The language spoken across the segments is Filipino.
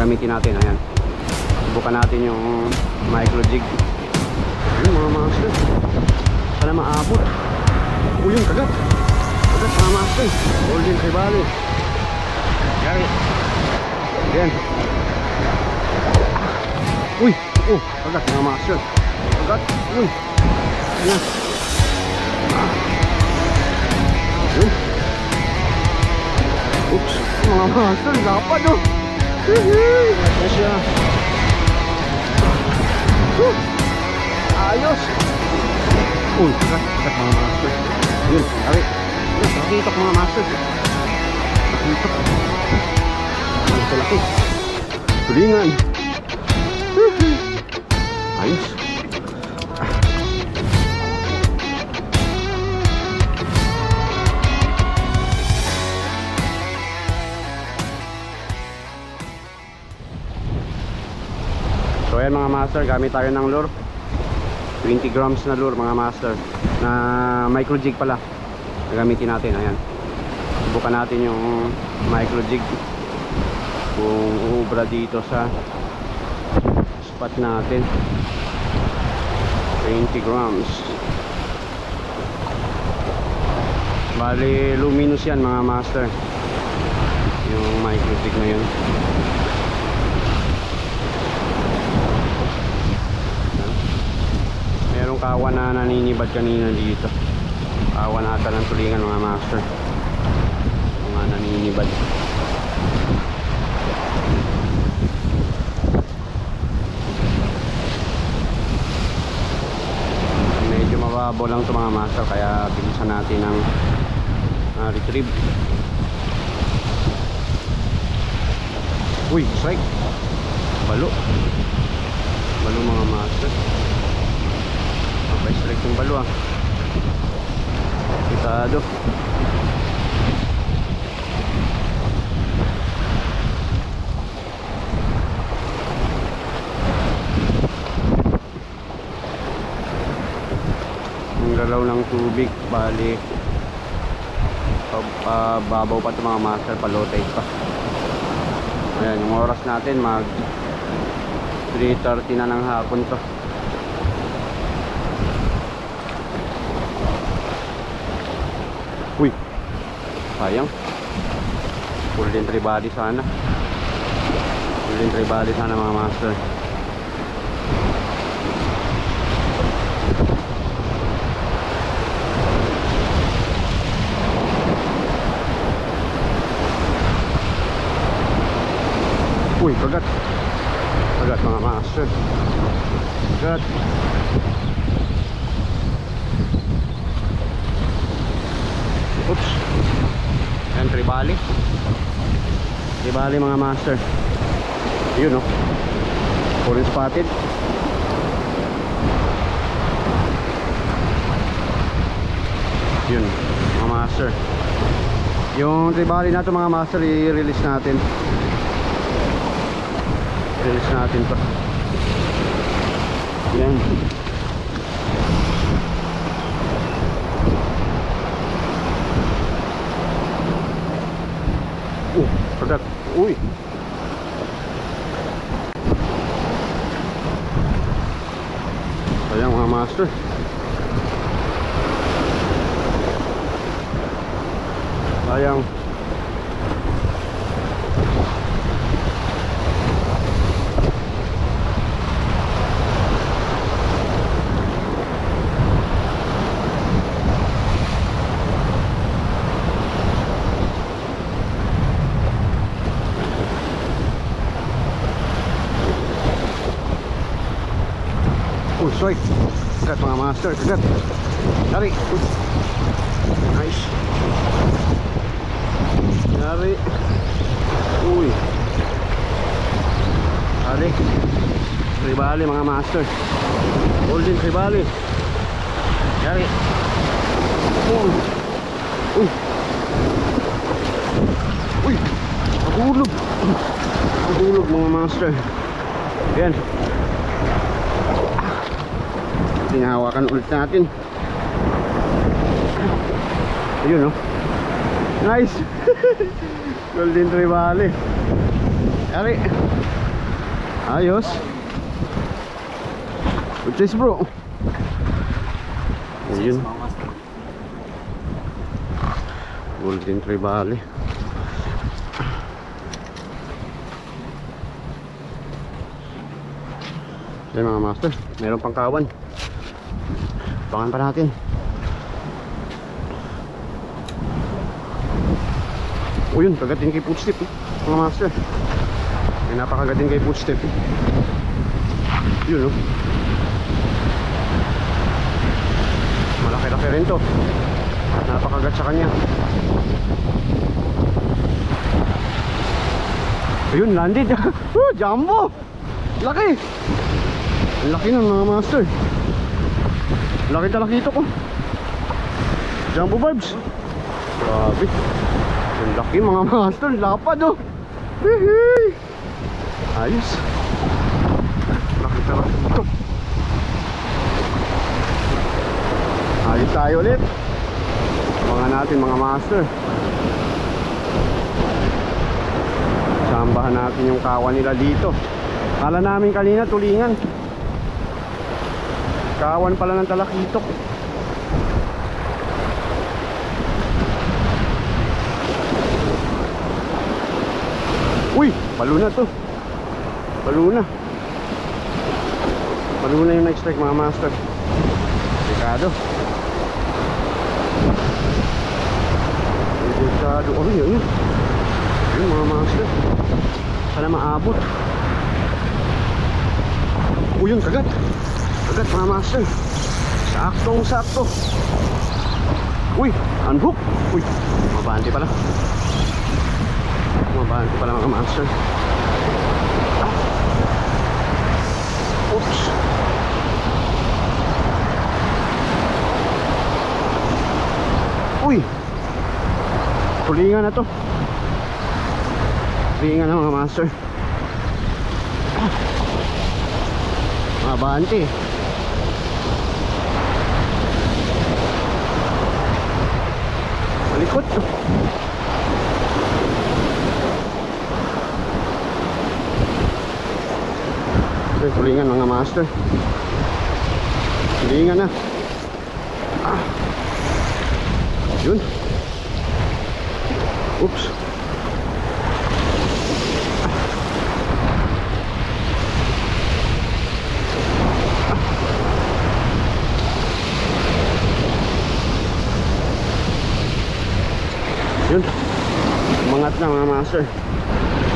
gagamitin natin. Ayan, subukan natin yung micro jig. Ayun mga master, sana maabot. Yung kagat mga master, golden trevally. Yari. Ayan. Uy, kagat mga master, kagat. Uy, ayan. Yun. Oops, mga master, lapad oh. Ayan siya. Ayos. Uy, kagat mga master. Yun, ari. Nakitok mga master. Nakitok. Ang laki. Tulingan. Ayos. So ayan mga master, gamit tayo ng lure. 20 grams na lure mga master, na micro jig pala gagamitin natin. Ayan, subukan natin yung micro jig kung uubra dito sa spot natin. 20 grams, bali luminous yan mga master, yung micro jig na yun. Merong kawan na naninibad kanina dito. Kawan ata ng tulingan mga master, mga naninibad. Medyo mababaw lang ito mga master, kaya bilisan natin ang retrieve. Uy, strike. Balo mga master. Strike yung balo ah. Kitado. Ang galaw ng tubig, bali babaw pa ito mga master, palotay pa. Ayan, yung oras natin mag 3:30 na ng hapon to. Uy, sayang. Golden trevally sana. Golden trevally sana mga master. Uy, kagat. Kagat mga master. Kagat. Oops. Yan, trevally. Trevally mga master. Yun oh, full spotted. Yun mga master. Yung trevally na ito mga master, i-release natin. I-release natin to. Yan. Kagat. Uy. Sayang mga master. Sayang. Strike. Kagat mga master, kagat. Lari. Nice. Lari. Uy. Lari. Trevally mga master. Golden trevally. Lari. Uy. Uy. Uy. Nahulog. Nahulog mga master. Yan. Hinahawakan ulit natin. Ayun oh. Nice. Golden trevally. Ari. Ayos. Good chase bro. Ayun. Golden Trevally. Yan mga master, meron pang kawan. Pangan pa natin. O yun, kagatin kay footstep mga master. May napakagatin kay footstep. Yun, no? Malaki-laki rin to. Napakagat sa kanya. Ayun, landed. Jumbo. Laki. Ang laki nun mga master. Laki talaki ito ko. Jumbo vibes. Grabe. Ang laki mga master. Lapad oh. Hihi. Ayos. Laki talaki ito. Ayos tayo ulit. Mga natin mga master. Sambahan natin yung kawan nila dito. Kala namin kanina tulingan. Kawan pala ng talakitok. Uy, palo na to. Palo na. Palo na yung next strike mga master. Delikado. Delikado. Oh yun yun. Yun mga master. Sana maabot. Oh yun, kagat. Kagat mga master. Saktong sakto. Uy, unhook. Uy, mabante pala. Mabante pala mga master. Oops. Uy, tulingan na to. Tulingan na mga master. Mabante. Malikot. Tulingan mga master. Tulingan na. Yun. Oops. Yun. Umangat na mga master.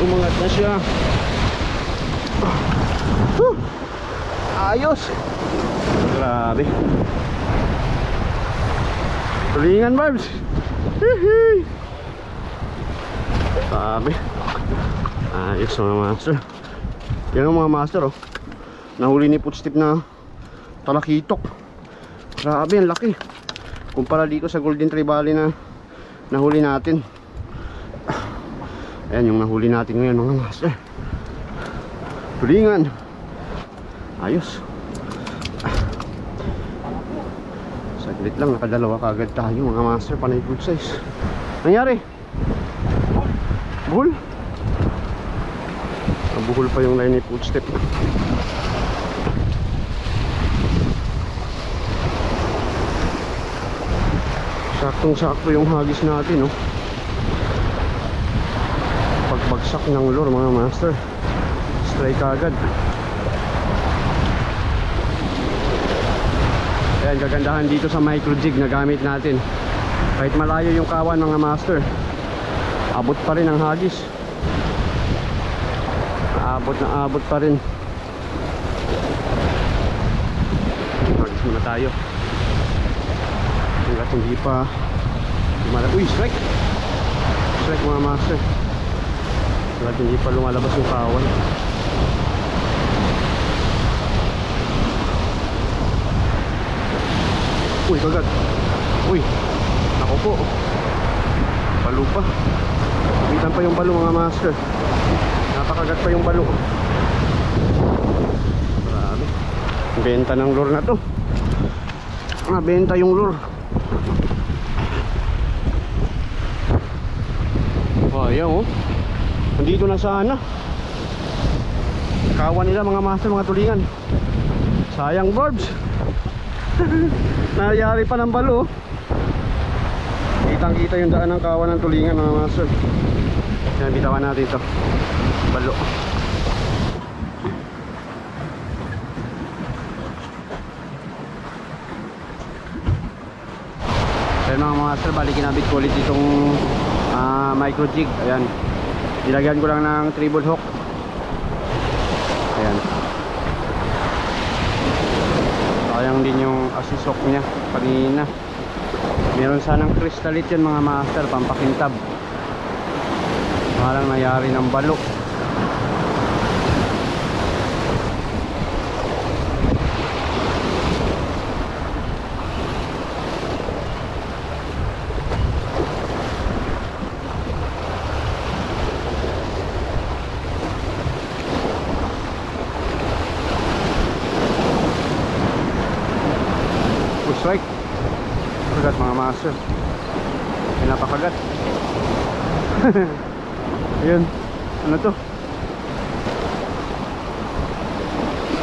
Umangat na siya. Ayos. Grabe. Tulingan vibes. Hihi. Grabe. Ayos mga master. Yan ang mga master oh. Nahuli ni footstep na talakitok. Grabe, ang laki. Kumpara dito sa Golden Trevally na nahuli natin. Ayan yung nahuli natin ngayon mga master. Tulingan. Ayos. Saglit lang, nakadalawa kagad tayo mga master. Panay good size. Nangyari? Buhol? Nabuhol pa yung line ni footstep. Saktong sakto yung hagis natin oh. Pagbagsak ng lure mga master, strike agad. Ayan, gagandahan dito sa micro jig na gamit natin. Kahit malayo yung kawan mga master, abot pa rin ang hagis. Abot na abot pa rin. Hagis muna tayo hanggat hindi pa uy, strike. Strike mga master. Hanggat hindi pa lumalabas yung kawan. Uy, kagat. Uy, naku po. Balo pa. Bitan pa yung balo mga master. Napakagat pa yung balo. Grabe. Benta ng lure na to. Benta yung lure. Oh, ayan oh. Nandito na sana. Kawan nila mga master, mga tulingan. Sayang Barbs. Nangyari pa ng balo. Kitang kita yung daan ng kawan ng tulingan mga master. Yan, bitawan natin ito. Balo. Ayan mga master, bali kinabit ko ulit itong micro jig. Ayan, nilagyan ko lang ng treble hook. Ayan, sayang din yung assist hook nya kanina. Meron sanang crystalite yun mga master, pampakintab. Parang nangyari ng balo. Strike. Kagat mga master. Pinapakagat. Ayun. Ano to?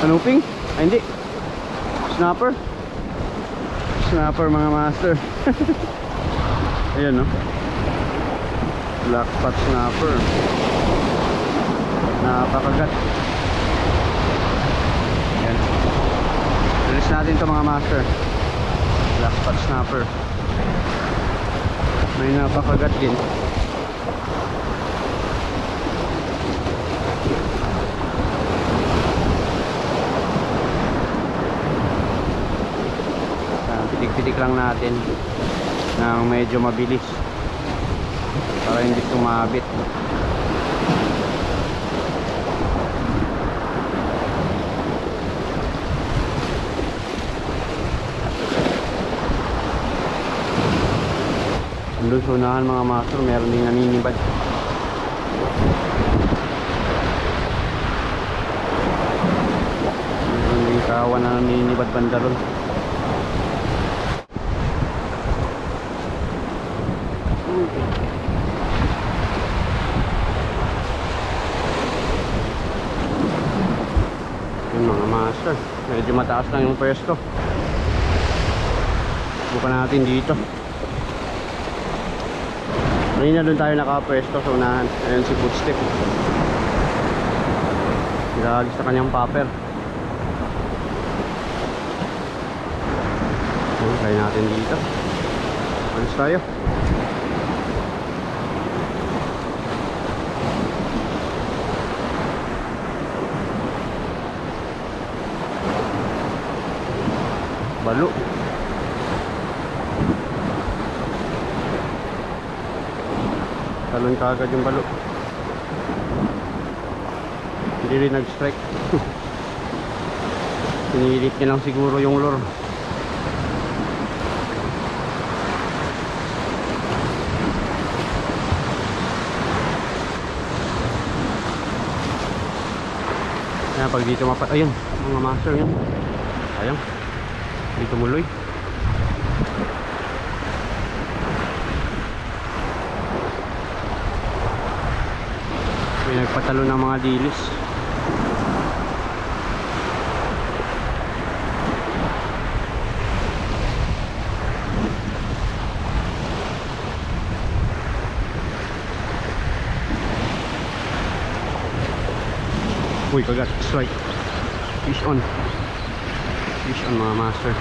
Kanuping? Ay hindi. Snapper. Snapper mga master. Ayun no. Black spot snapper. Napakagat. Ayan. Release natin to mga master. Black spot snapper. May napakagat din. Pitik-pitik lang natin ng medyo mabilis para hindi sumabit. Doon sa unahan mga master, meron din naninibad. Meron din kawan na naninibad banda ron. Yun mga master, medyo mataas lang yung pwesto. Bukan natin dito. Kanina doon tayo nakapwesto sa unahan. Ayan si Footstep. Nagagis sa kanyang popper. Try natin dito. Alis tayo. Balo. Talon kagad yung balo. Hindi rin nag-strike. Pinilit niya lang siguro yung lure. Kaya pag dito ayun, mga master yan. Sayang. Dito muloy. May nagpatalo ng mga dilis. Uy, kagat, strike. Fish on. Fish on mga master.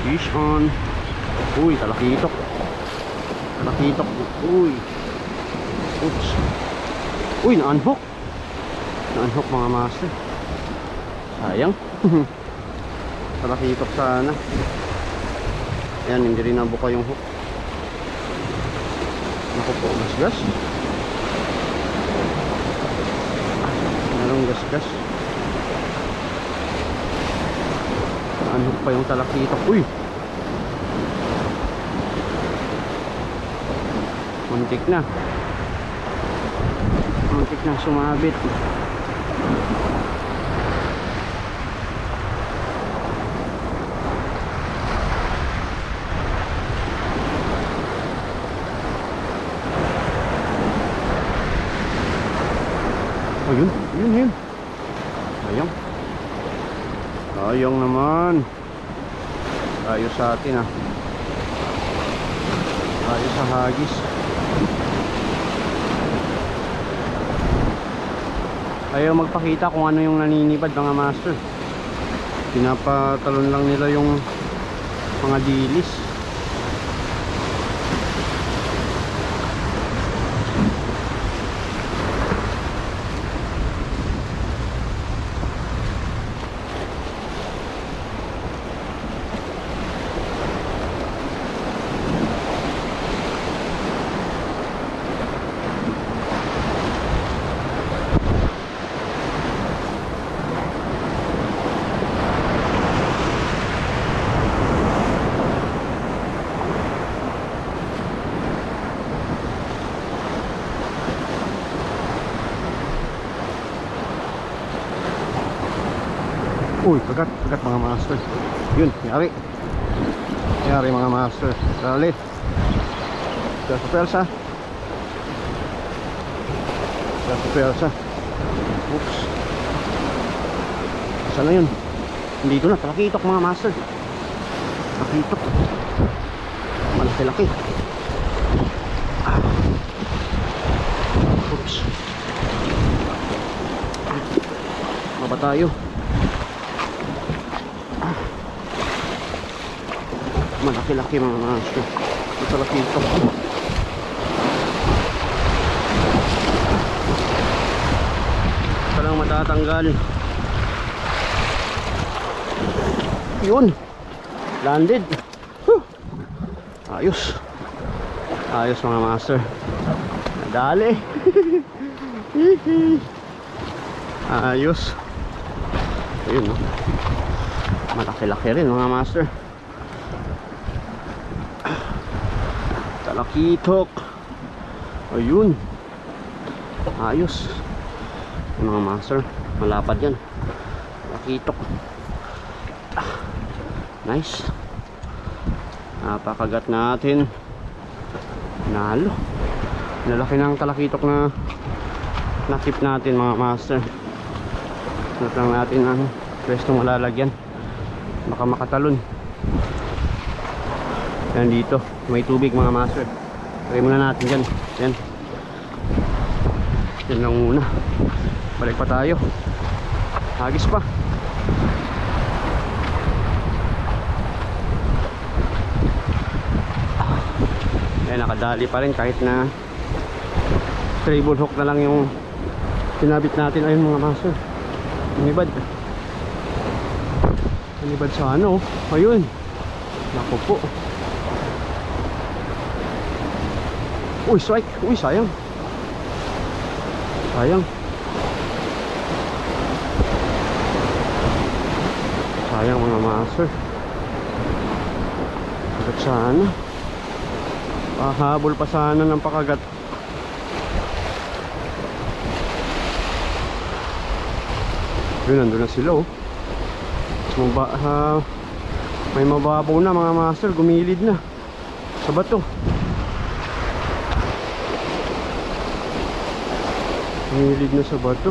Fish on. Uy, talakitok. Talakitok. Uy. Oops. Uy, na-unhook. Na-unhook mga master. Sayang. Talakitok sana. Ayan, hindi rin nabuka yung hook. Naku po, gas-gas. Merong gas-gas. Na-unhook pa yung talakitok. Uy! Muntik na. Muntik na sumabit. Ayun, yun. Ayun. Ayun naman. Ayos sa atin ah. Ayos sa hagis. Ayaw magpakita kung ano yung naninibad mga master. Pinapatalon lang nila yung mga dilis. Uy, kagat mga master. Yun, yari mga master. Dali. Persa. Oops. Saan na yun? Dito na, talakitok mga master. Talakitok. Malaki-laki. Oops. Maba tayo. Malaki-laki mga master. Ito laki ito. Ito lang matatanggal. Yun. Landed. Ayos. Ayos mga master. Nadali. Ayos. Ayun no. Malaki-laki rin mga master. Talakitok. Ayun. Ayos. Mga master, malapad yan. Talakitok. Nice. Napakagat natin. Nalo. Nalaki ng talakitok na nakip natin mga master. Nat lang natin ang pwestong malalagyan. Baka makatalon. Yan dito, may tubig mga master. Try muna natin dyan. Yan. Yan lang muna. Balik pa tayo. Hagis pa. Yan, nakadali pa rin kahit na treble hook na lang yung sinabit natin. Ayun mga master. Umibad. Umibad sa ano. Ayun. Naku po. Uy, strike. Uy, sayang. Sayang. Sayang mga master. Kagat sana. Pahabol pa sana ng pakagat. Yun, nandun na sila oh. May mababaw na mga master. Gumilid na sa bato. Gumilid na sa bato.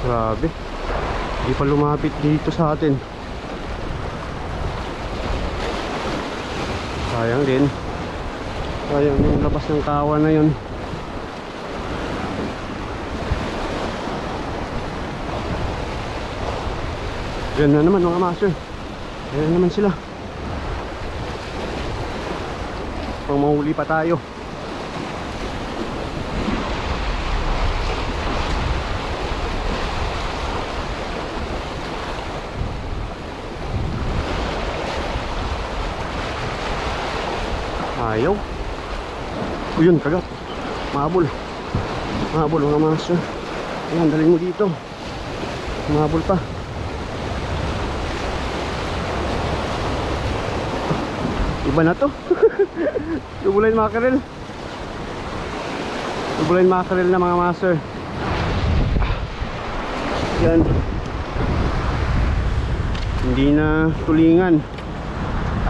Grabe. Di pa lumapit dito sa atin. Sayang din. Sayang yung labas ng kawan na yun. Yan na naman mga master. Yan naman sila. Pang mahuli pa tayo. Ayaw. O yun, kagat. Mahabol. Mahabol mga master. Ayan, dalhin mo dito. Mahabol pa. Iba na to. Tubulain mackerel. Tubulain mackerel na mga master. Yan. Hindi na tulingan.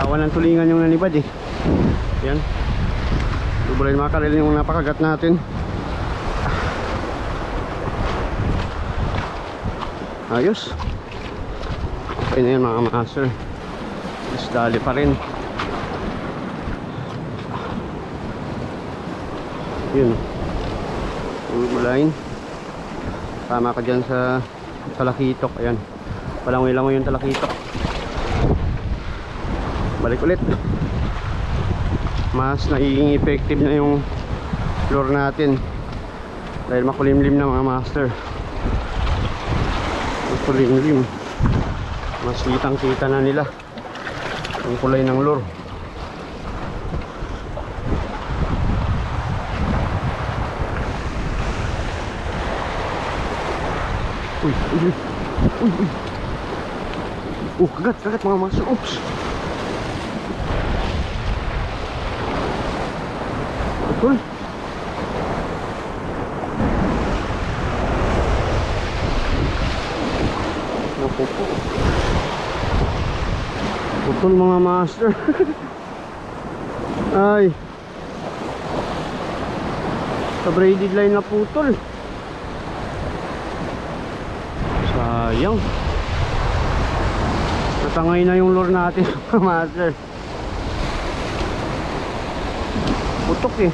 Awan ng tulingan yung nanibad eh. Yan. Tubulain mackerel yung napakagat natin. Ayos. Okay na yun mga master. Mas dali pa rin. Yun. Line. Tama ka dyan sa talakitok. Ayan. Palangoy lang mo yung talakitok. Balik ulit. Mas nagiging effective na yung lure natin dahil makulimlim na mga master. Makulimlim. Mas kitang kita na nila ang kulay ng lure. Uy, uy, uy, uy. Kagat mga master. Oops. Betul. Napupo. Putol mga master. Ay. Sa braided line na putol. Sayang. Natangay na yung lure natin mga master. Putok eh.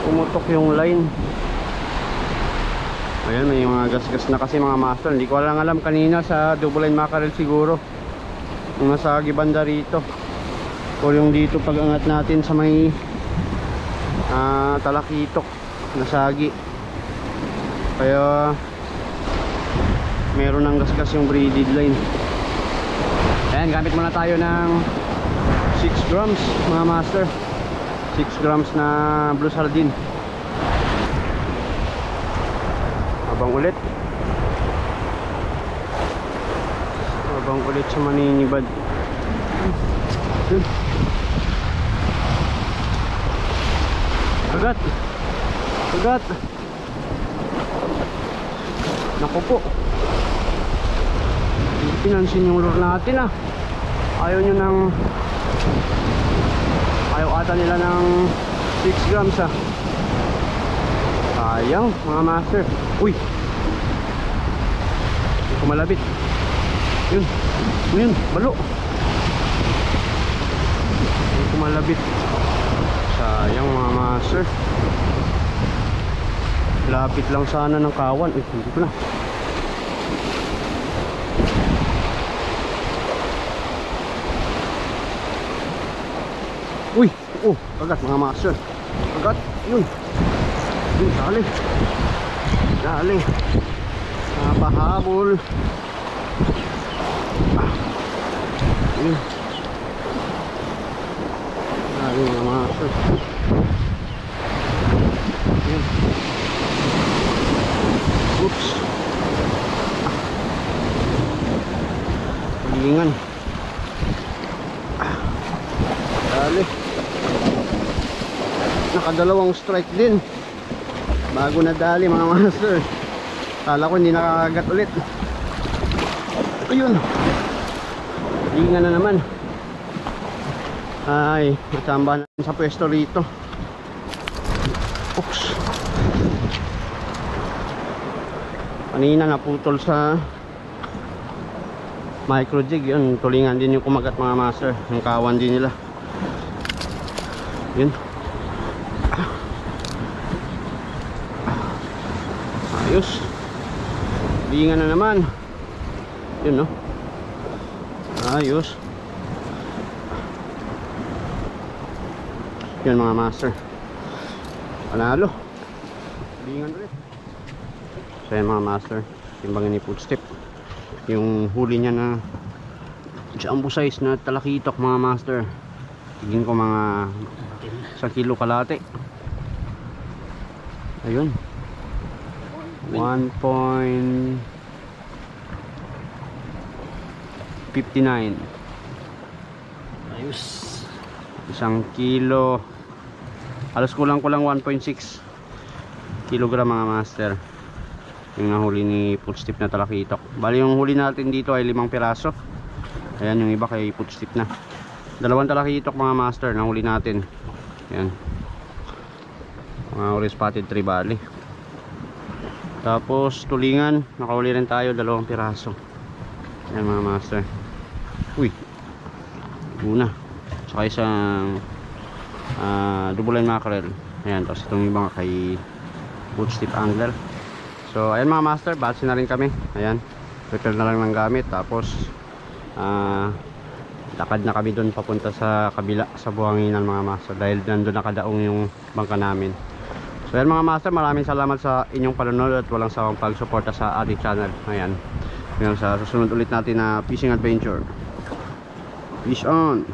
Pumutok yung line. Ayan, may mga gas-gas na kasi mga master. Hindi ko lang alam kanina sa double line mackerel siguro yung nasagi banda rito o yung dito pag angat natin sa may talakitok nasagi. Kaya meron ng gas-gas yung braided line. Ayan, gamit muna tayo ng 6 grams mga master. 6 grams na blue sardine. Abang ulit sa maninibad. Kagat. Naku po, hindi pinansin yung lure natin ah. Ayaw ata nila ng 6 grams ah. Sayang mga master. Uy, hindi ko malapit. Yun, balo. Hindi ko malapit. Sayang mga master. Lapit lang sana ng kawan. Uy, hindi ko na. Uy, kagat mga master. Kagat, yun, dali. Napahabol. Yun. Dali mga master. Yun. Oops. Palingan. Dali. Nakadalawang strike din bago na dali mga master. Kala ko hindi nakakagat ulit. Ayun, hinga na naman. Ay, matamba na sa pwesto rito. Oops. Kanina naputol sa micro jig. Yun, tulingan din yung kumagat mga master. Yung kawan din nila. Yun. Ayos. Lingan na naman. Yun no. Ayos. Yun mga master. Panalo. Lingan ulit. So yun mga master, timbangin ni footstep. Yung huli niya na jumbo size na talakitok mga master. Tigin ko mga 1 kilo kalate. Ayun, 1.59. Ayos. 1 kilo, halos kulang 1.6 kilogram mga master yung nahuli ni footstep na talakitok. Bali yung huli natin dito ay 5 piraso. Ayan, yung iba kay footstep na. 2 talakitok mga master nahuli natin. Ayan, mga ori spotted tree bali. Tapos tulingan, nakahuli rin tayo 2 piraso. Ayan mga master. Uy, una. Saka isang double line mackerel. Ayan, tapos itong ibang kay Boots Tip Angler. So ayan mga master, batsi na rin kami. Ayan, prepare na lang ng gamit. Tapos lakad na kami doon papunta sa kabila, sa buhanginan mga master, dahil nandun nakadaong yung bangka namin. So ayan mga master, maraming salamat sa inyong panonood at walang sawang pagsuporta sa ating channel. Ayan, hanggang sa susunod ulit natin na fishing adventure. Fish on!